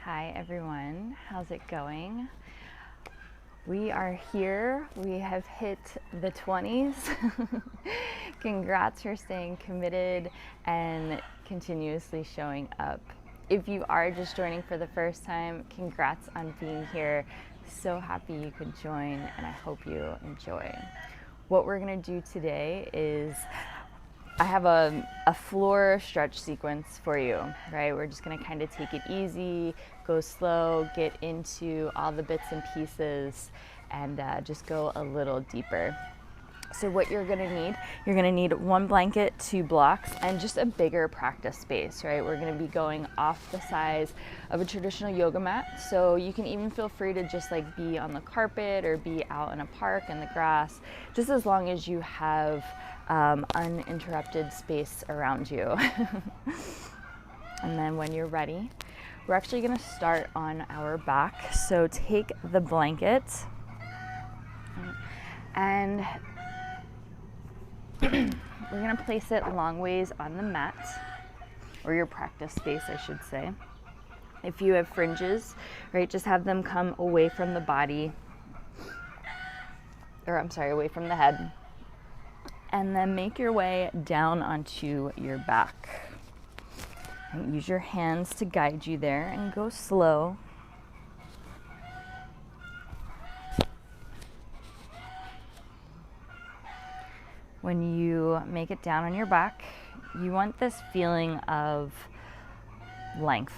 Hi everyone, how's it going? We are here, we have hit the 20s. Congrats for staying committed and continuously showing up. If you are just joining for the first time, congrats on being here. So happy you could join and I hope you enjoy. What we're gonna do today is I have a floor stretch sequence for you, right? We're just gonna kind of take it easy, go slow, get into all the bits and pieces, and just go a little deeper. So what you're gonna need one blanket, 2 blocks, and just a bigger practice space, right? We're gonna be going off the size of a traditional yoga mat. So you can even feel free to just like be on the carpet or be out in a park in the grass, just as long as you have uninterrupted space around you. And then when you're ready, we're actually gonna start on our back. So take the blanket and we're gonna place it long ways on the mat, or your practice space, I should say. If you have fringes, right, just have them come away from the body, or I'm sorry, away from the head. And then make your way down onto your back. And use your hands to guide you there and go slow. When you make it down on your back, you want this feeling of length,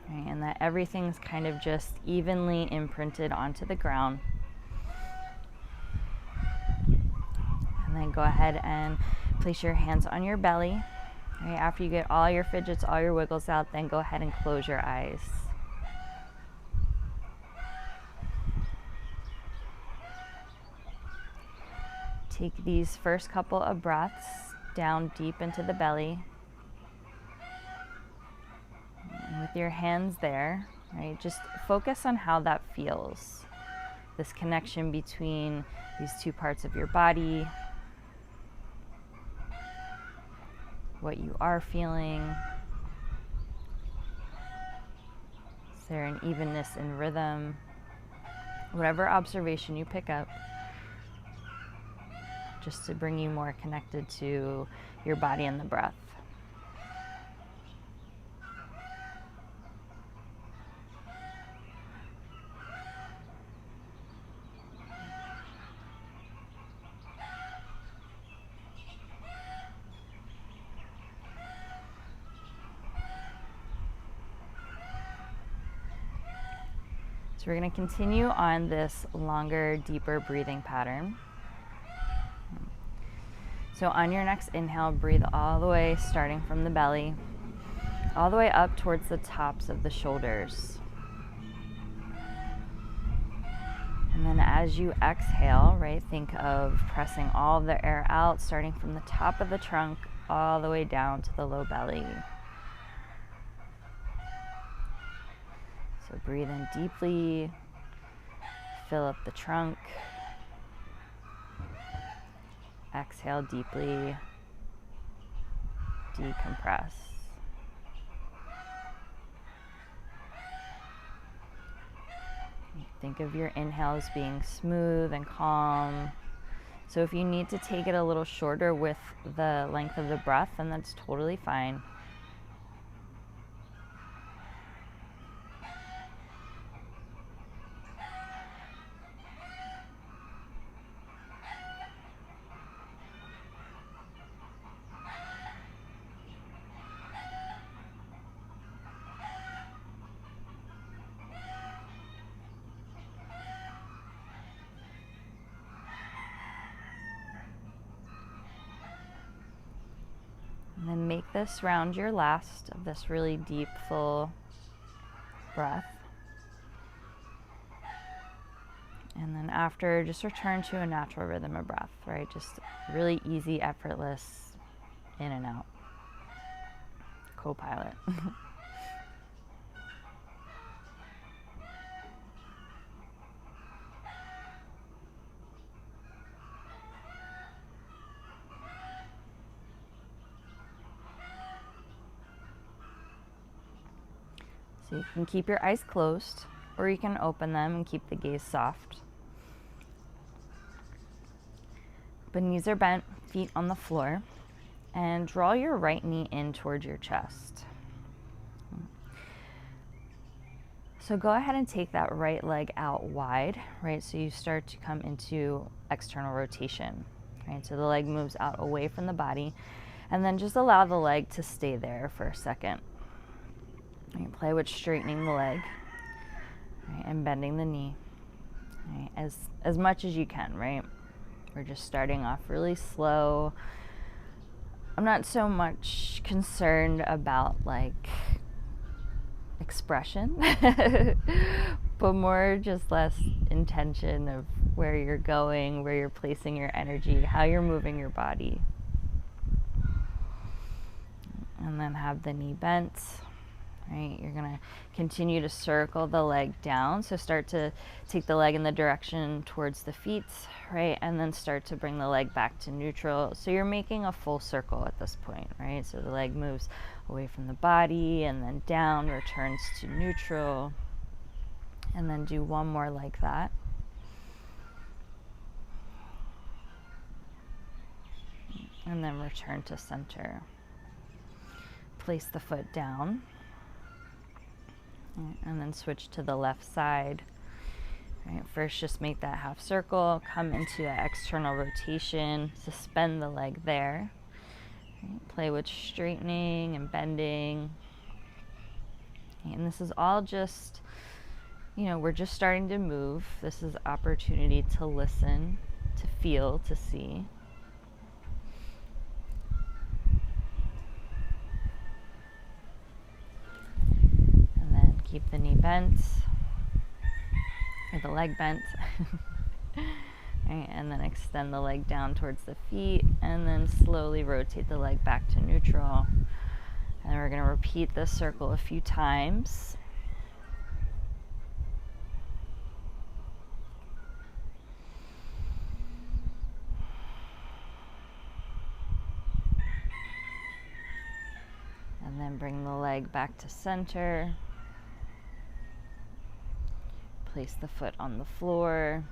right? And that everything's kind of just evenly imprinted onto the ground. And then go ahead and place your hands on your belly. Right, after you get all your fidgets, all your wiggles out, then go ahead and close your eyes. Take these first couple of breaths down deep into the belly. And with your hands there, right, just focus on how that feels. This connection between these two parts of your body, what you are feeling. Is there an evenness in rhythm? Whatever observation you pick up, just to bring you more connected to your body and the breath. So we're going to continue on this longer, deeper breathing pattern. So on your next inhale, breathe all the way, starting from the belly, all the way up towards the tops of the shoulders. And then as you exhale, right, think of pressing all of the air out, starting from the top of the trunk, all the way down to the low belly. So breathe in deeply, fill up the trunk. Exhale deeply, decompress. Think of your inhales being smooth and calm. So if you need to take it a little shorter with the length of the breath, then that's totally fine. And then make this round your last of this really deep, full breath. And then after, just return to a natural rhythm of breath, right? Just really easy, effortless, in and out. Co-pilot. So you can keep your eyes closed, or you can open them and keep the gaze soft. But knees are bent, feet on the floor, and draw your right knee in towards your chest. So go ahead and take that right leg out wide, right? So you start to come into external rotation, right? So the leg moves out away from the body, and then just allow the leg to stay there for a second. Right? Play with straightening the leg, right? And bending the knee, right? As much as you can, right? We're just starting off really slow. I'm not so much concerned about like expression, but more just less intention of where you're going, where you're placing your energy, how you're moving your body. And then have the knee bent, right? You're gonna continue to circle the leg down. So start to take the leg in the direction towards the feet, right? And then start to bring the leg back to neutral. So you're making a full circle at this point, right? So the leg moves away from the body and then down, returns to neutral. And then do one more like that. And then return to center. Place the foot down. And then switch to the left side. Right, first, just make that half circle, come into that external rotation, suspend the leg there. Right, play with straightening and bending. And this is all just, we're just starting to move. This is opportunity to listen, to feel, to see. And then keep the knee bent. Or the leg bent. Right, and then extend the leg down towards the feet, and then slowly rotate the leg back to neutral. And we're going to repeat this circle a few times. And then bring the leg back to center. Place the foot on the floor.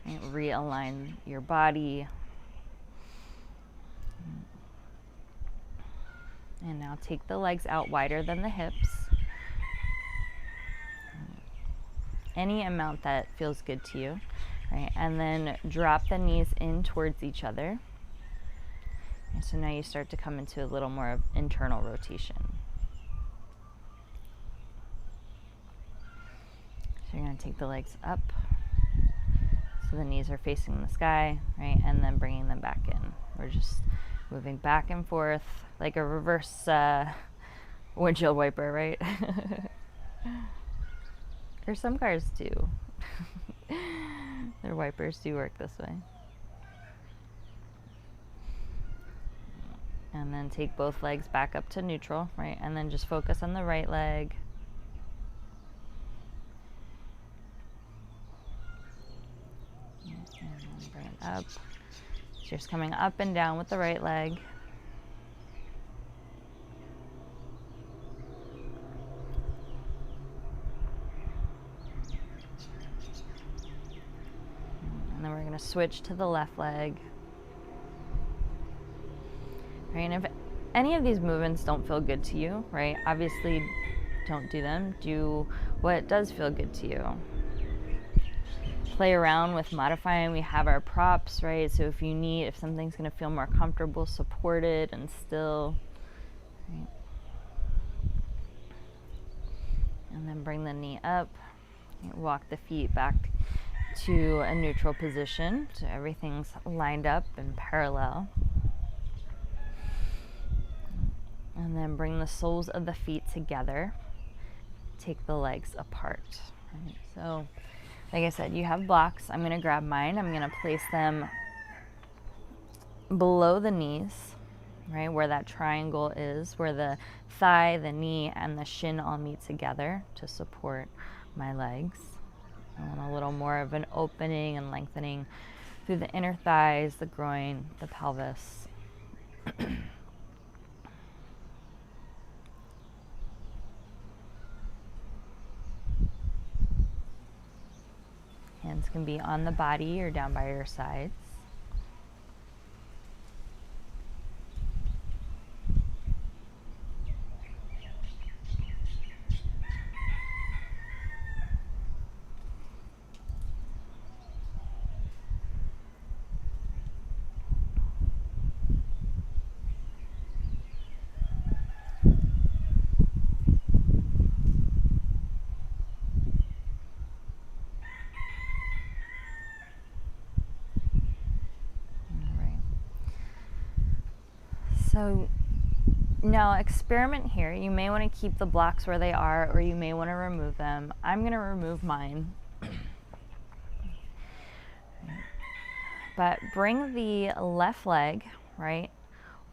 And realign your body. And now take the legs out wider than the hips. Any amount that feels good to you, right? And then drop the knees in towards each other. And so now you start to come into a little more of internal rotation. So you're going to take the legs up. So the knees are facing the sky, right? And then bringing them back in. We're just moving back and forth like a reverse windshield wiper, right? Or some cars do. Their wipers do work this way. And then take both legs back up to neutral, right? And then just focus on the right leg. And bring it up. So just coming up and down with the right leg. And then we're going to switch to the left leg. Right, and if any of these movements don't feel good to you, right, obviously don't do them. Do what does feel good to you. Play around with modifying. We have our props, right? So if something's going to feel more comfortable, support it and still. Right. And then bring the knee up. Walk the feet back to a neutral position. So everything's lined up and parallel. And then bring the soles of the feet together. Take the legs apart. Right? So, like I said, you have blocks. I'm going to grab mine. I'm going to place them below the knees, right, where that triangle is, where the thigh, the knee, and the shin all meet together to support my legs. I want a little more of an opening and lengthening through the inner thighs, the groin, the pelvis. Hands can be on the body or down by your sides. So now experiment here. You may want to keep the blocks where they are, or you may want to remove them. I'm going to remove mine. But bring the left leg, right,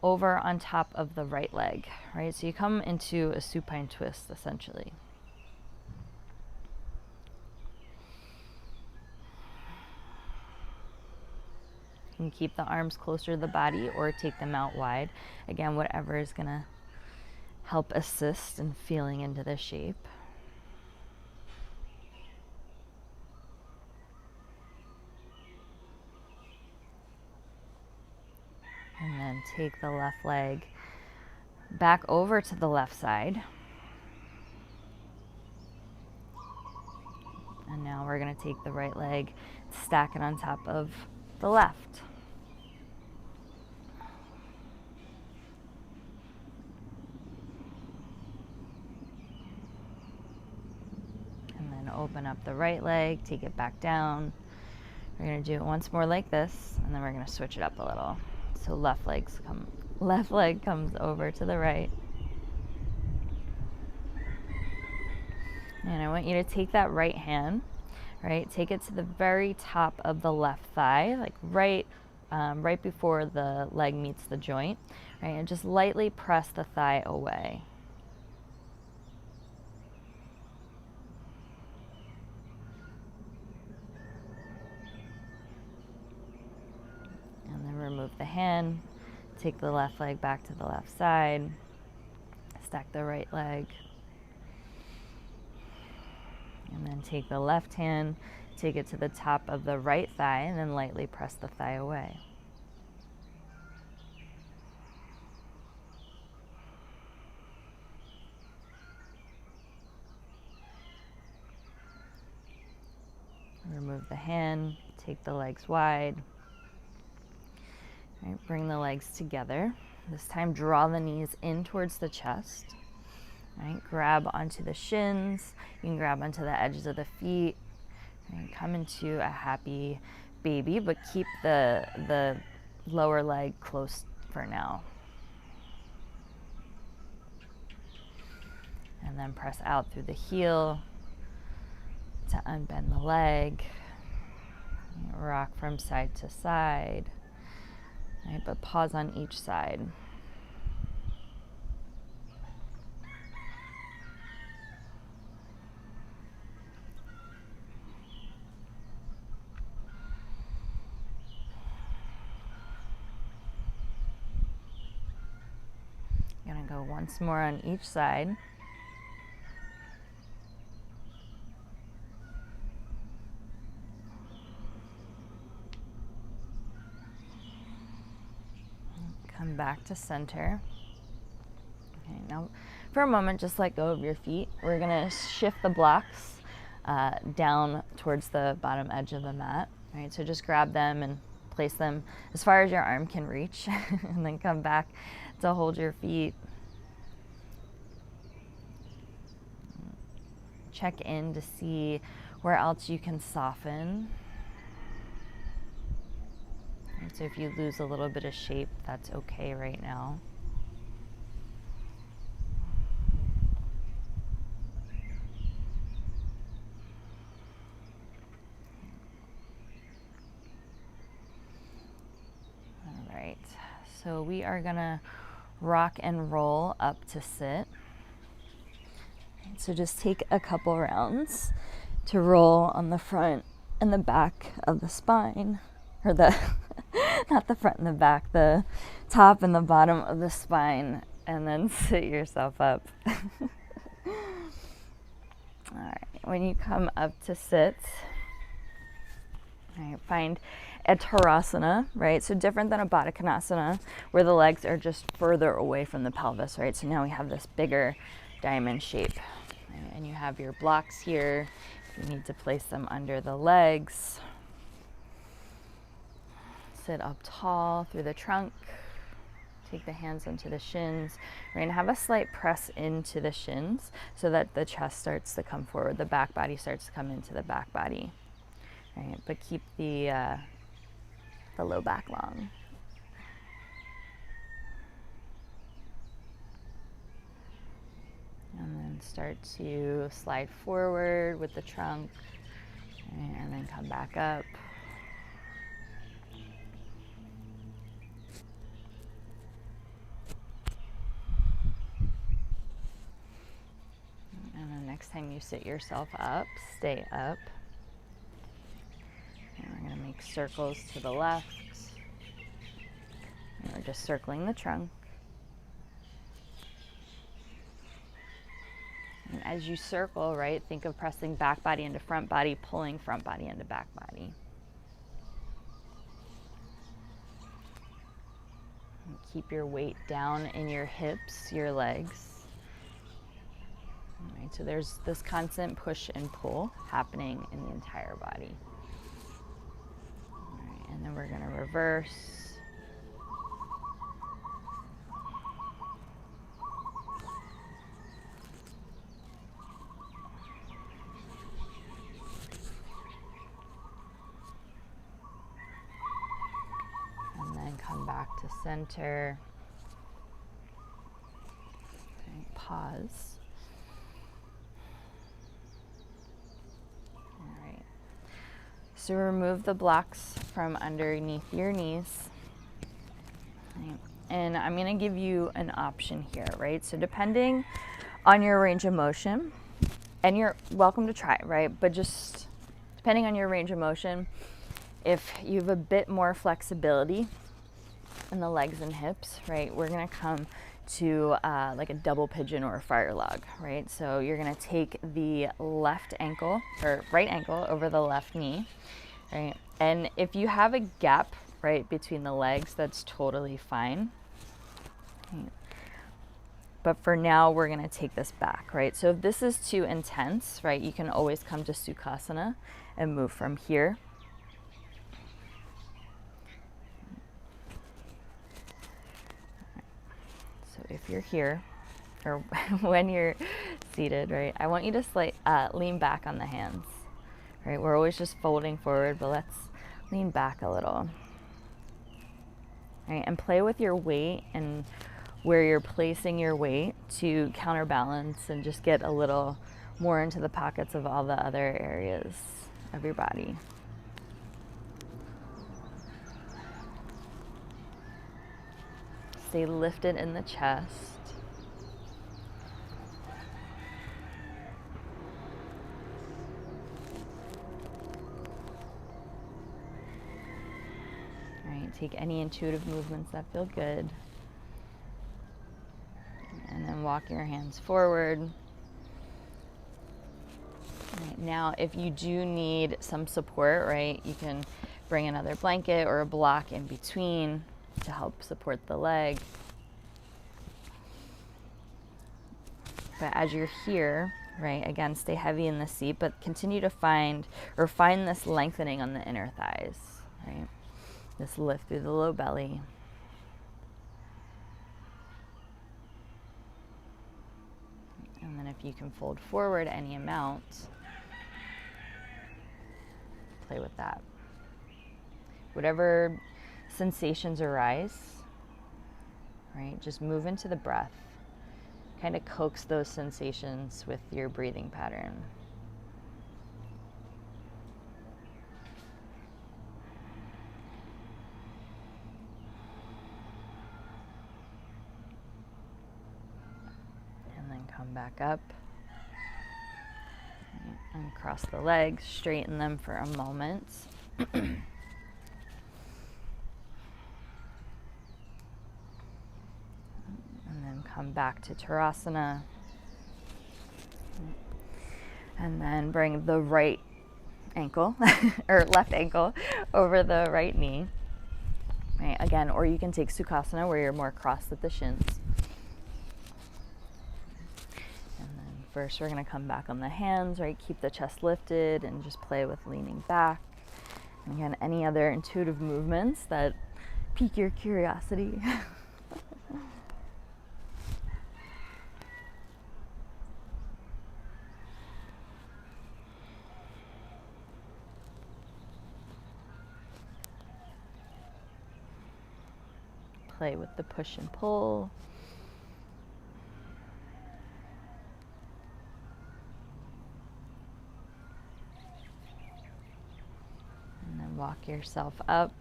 over on top of the right leg, right? So you come into a supine twist, essentially. You can keep the arms closer to the body or take them out wide. Again, whatever is going to help assist in feeling into the shape. And then take the left leg back over to the left side. And now we're going to take the right leg, stack it on top of the left. And then open up the right leg, take it back down. We're going to do it once more like this, and then we're going to switch it up a little. So left leg comes over to the right. And I want you to take that right hand, right? Take it to the very top of the left thigh, like right before the leg meets the joint, right? And just lightly press the thigh away. And then remove the hand, take the left leg back to the left side, stack the right leg. And then take the left hand, take it to the top of the right thigh, and then lightly press the thigh away. Remove the hand, take the legs wide. All right, bring the legs together. This time, draw the knees in towards the chest. Right, grab onto the shins. You can grab onto the edges of the feet. Right, come into a happy baby, but keep the lower leg close for now. And then press out through the heel to unbend the leg. Rock from side to side. Right, but pause on each side. You're going to go once more on each side. Come back to center. Okay, now for a moment, just let go of your feet. We're going to shift the blocks down towards the bottom edge of the mat. Right, so just grab them and place them as far as your arm can reach, and then come back to hold your feet. Check in to see where else you can soften. And so if you lose a little bit of shape, that's okay right now. All right, so we are gonna rock and roll up to sit. So just take a couple rounds to roll on the front and the back of the spine, or the, not the front and the back, the top and the bottom of the spine, and then sit yourself up. All right, when you come up to sit, Right, find a Tarasana, right? So different than a Baddha Konasana, where the legs are just further away from the pelvis, right? So now we have this bigger diamond shape. Right? And you have your blocks here. You need to place them under the legs. Sit up tall through the trunk. Take the hands onto the shins. We're gonna have a slight press into the shins so that the chest starts to come forward. The back body starts to come into the back body. Right, but keep the low back long. And then start to slide forward with the trunk, and then come back up. And then next time you sit yourself up, stay up. And we're going to make circles to the left. And we're just circling the trunk. And as you circle, right, think of pressing back body into front body, pulling front body into back body. And keep your weight down in your hips, your legs. All right, so there's this constant push and pull happening in the entire body. All right, and then we're going to reverse. Come back to center. Okay, pause. All right. So remove the blocks from underneath your knees. Okay. And I'm going to give you an option here, right? So depending on your range of motion, and you're welcome to try, right? But just depending on your range of motion, if you have a bit more flexibility in the legs and hips, right, we're gonna come to like a double pigeon or a fire log, right? So you're gonna take the left ankle or right ankle over the left knee, right? And if you have a gap, right, between the legs, that's totally fine. Right. But for now, we're gonna take this back, right? So if this is too intense, right, you can always come to Sukhasana and move from here. If you're here, or when you're seated, right, I want you to lean back on the hands, right? We're always just folding forward, but let's lean back a little, right? And play with your weight and where you're placing your weight to counterbalance and just get a little more into the pockets of all the other areas of your body. Stay lifted in the chest. All right, take any intuitive movements that feel good. And then walk your hands forward. All right, now, if you do need some support, right, you can bring another blanket or a block in between to help support the leg. But as you're here, right, again, stay heavy in the seat, but continue to find this lengthening on the inner thighs, right? This lift through the low belly. And then if you can fold forward any amount, play with that. Whatever sensations arise, right, just move into the breath. Kind of coax those sensations with your breathing pattern. And then come back up. And cross the legs, straighten them for a moment. Come back to Tarasana. And then bring the right ankle or left ankle over the right knee. Right, again, or you can take Sukhasana where you're more crossed at the shins. And then first we're going to come back on the hands, right? Keep the chest lifted and just play with leaning back. And again, any other intuitive movements that pique your curiosity. Play with the push and pull. And then walk yourself up.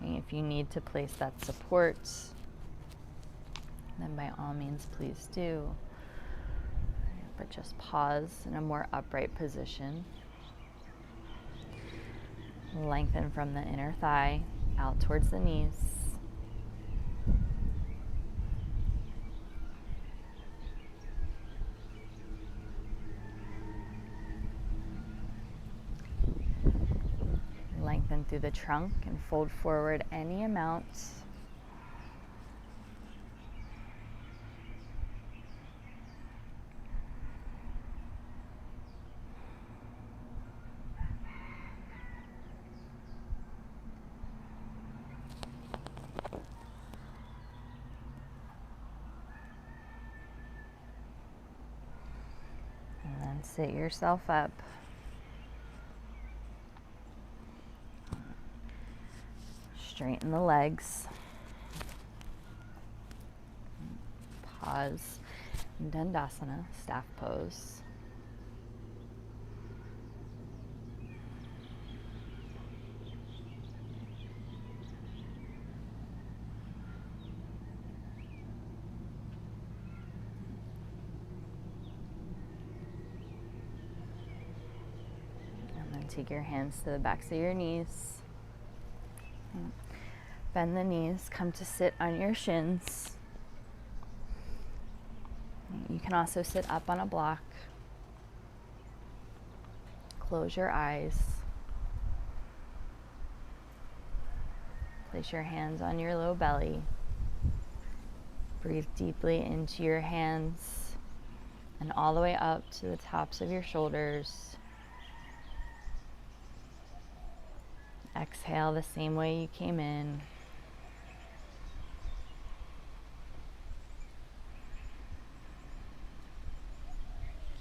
And if you need to place that support, then by all means, please do. But just pause in a more upright position. Lengthen from the inner thigh out towards the knees. Lengthen through the trunk and fold forward any amount. And then sit yourself up. Straighten the legs. Pause in Dandasana, staff pose. And then take your hands to the backs of your knees. Bend the knees, come to sit on your shins. You can also sit up on a block. Close your eyes. Place your hands on your low belly. Breathe deeply into your hands and all the way up to the tops of your shoulders. Exhale the same way you came in.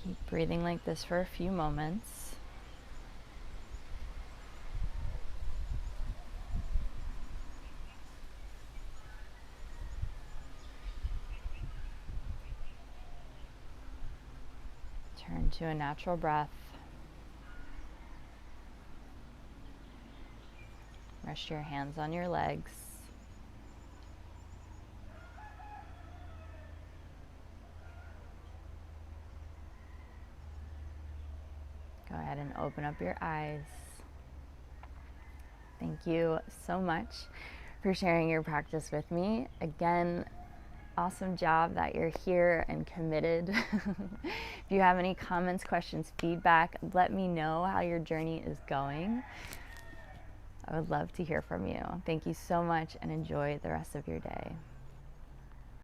Keep breathing like this for a few moments. Turn to a natural breath. Rest your hands on your legs. Go ahead and open up your eyes. Thank you so much for sharing your practice with me. Again, awesome job that you're here and committed. If you have any comments, questions, feedback, let me know how your journey is going. I would love to hear from you. Thank you so much and enjoy the rest of your day.